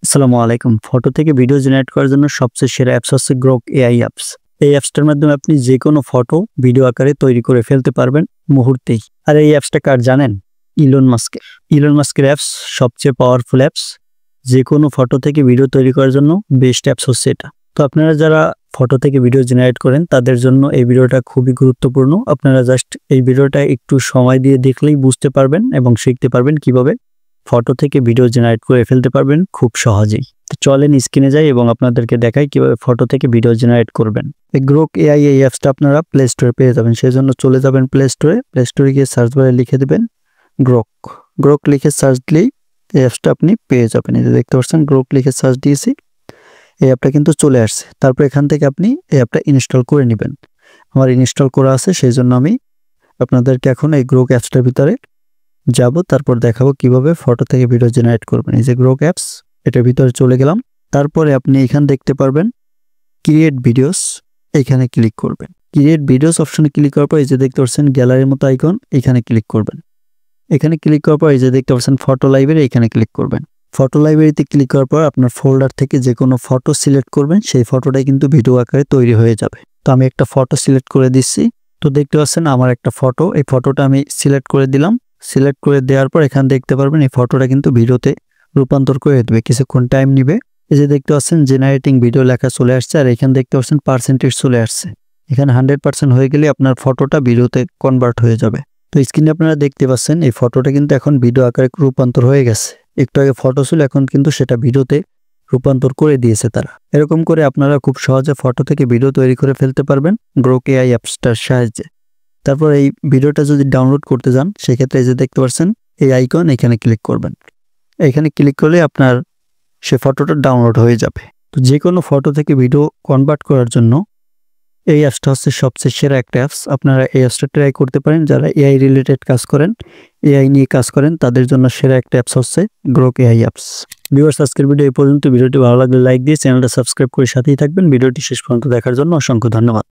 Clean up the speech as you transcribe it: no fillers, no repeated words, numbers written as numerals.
আসসালামু আলাইকুম। ফটো থেকে ভিডিও জেনারেট করার জন্য সবচেয়ে সেরা অ্যাপস হচ্ছে গ্রক এআই অ্যাপস। এই অ্যাপসটার মাধ্যমে আপনি যেকোনো ফটো ভিডিও আকারে তৈরি করে ফেলতে পারবেন মুহূর্তেই। আর এই অ্যাপসটা কার জানেন? ইলন মাস্কের। ইলন মাস্কের অ্যাপস সবচেয়ে পাওয়ারফুল অ্যাপস। যেকোনো ফটো থেকে ভিডিও তৈরি করার জন্য বেস্ট অ্যাপস হচ্ছে এটা। তো আপনারা যারা ফটো থেকে ভিডিও জেনারেট করেন তাদের জন্য এই ভিডিওটা খুবই গুরুত্বপূর্ণ। আপনারা জাস্ট এই ভিডিওটা একটু সময় দিয়ে দেখলেই বুঝতে পারবেন এবং শিখতে পারবেন কিভাবে ফটো থেকে ভিডিও জেনারেট করে ফেলতে পারবেন খুব সহজেই। তো চলেন স্ক্রিনে যাই এবং আপনাদেরকে দেখাই কিভাবে ফটো থেকে ভিডিও জেনারেট করবেন। এই গ্রক এআই এই অ্যাপসটা আপনারা প্লে স্টোরে পেয়ে যাবেন। সেই জন্য চলে যাবেন প্লে স্টোরে গিয়ে সার্চ বারে লিখে দেবেন গ্রক। গ্রক লিখে সার্চ দিলেই এই অ্যাপসটা আপনি পেয়ে যাবেন। এই যে দেখতে পাচ্ছেন গ্রক লিখে সার্চ দিয়েছি, এই অ্যাপটা কিন্তু চলে আসছে। তারপর এখান থেকে আপনি এই অ্যাপটা ইনস্টল করে নেবেন। আমার ইনস্টল করা আছে, সেই জন্য আমি আপনাদেরকে এখন এই গ্রক অ্যাপসটার ভিতরে যাব, তারপর দেখাবো কিভাবে ফটো থেকে ভিডিও জেনারেট করবেন। এই যে গ্রক অ্যাপস, এটার ভিতরে চলে গেলাম। তারপরে আপনি এখানে দেখতে পারবেন ক্রিয়েট ভিডিওস, এখানে ক্লিক করবেন। ক্রিয়েট ভিডিওস অপশনে ক্লিক করার পর এই যে দেখতে পাচ্ছেন গ্যালারির মতো আইকন, এখানে ক্লিক করবেন। এখানে ক্লিক করার পর এই যে দেখতে পাচ্ছেন ফটো লাইব্রেরি, এখানে ক্লিক করবেন। ফটো লাইব্রেরিতে ক্লিক করার পর আপনার ফোল্ডার থেকে যে কোনো ফটো সিলেক্ট করবেন, সেই ফটোটাই কিন্তু ভিডিও আকারে তৈরি হয়ে যাবে। তো আমি একটা ফটো সিলেক্ট করে দিচ্ছি। তো দেখতে পাচ্ছেন আমার একটা ফটো, এই ফটোটা আমি সিলেক্ট করে দিলাম। সিলেক্ট করে দেওয়ার পর এখানে দেখতে পারবেন এই ফটোটা কিন্তু ভিডিওতে রূপান্তর করে দেবে, কিছুক্ষণ টাইম নিবে। এই যে দেখতে পাচ্ছেন জেনারেটিং ভিডিও লেখা চলে আসছে, আর এখানে দেখতে পাচ্ছেন পার্সেন্টেজ চলে আসছে। এখানে 100% হয়ে গেলে আপনার ফটোটা ভিডিওতে কনভার্ট হয়ে যাবে। তো স্ক্রিনে আপনারা দেখতে পাচ্ছেন এই ফটোটা কিন্তু এখন ভিডিও আকারে রূপান্তর হয়ে গেছে। একটু আগে ফটো ছিল, এখন কিন্তু সেটা ভিডিওতে রূপান্তর করে দিয়েছে তারা। এরকম করে আপনারা খুব সহজে ফটো থেকে ভিডিও তৈরি করে ফেলতে পারবেন গ্রক এআই অ্যাপসটার সাহায্যে। তারপর এই ভিডিওটা যদি ডাউনলোড করতে যান, সেক্ষেত্রে এই যে দেখতে পাচ্ছেন এই আইকন, এখানে ক্লিক করবেন। এখানে ক্লিক করলে আপনার সে ফটোটা ডাউনলোড হয়ে যাবে। তো যে কোনো ফটো থেকে ভিডিও কনভার্ট করার জন্য এই অ্যাপসটা হচ্ছে সবচেয়ে সেরা একটা অ্যাপস। আপনারা এই অ্যাপসটা ট্রাই করতে পারেন। যারা এআই রিলেটেড কাজ করেন, এআই নিয়ে কাজ করেন, তাদের জন্য সেরা একটা অ্যাপস হচ্ছে গ্রক এআই অ্যাপস। ভিউয়ার্স, আজকের ভিডিও এই পর্যন্ত। ভিডিওটি ভালো লাগলে লাইক দিয়ে চ্যানেলটা সাবস্ক্রাইব করে সাথেই থাকবেন। ভিডিওটি শেষ পর্যন্ত দেখার জন্য অসংখ্য ধন্যবাদ।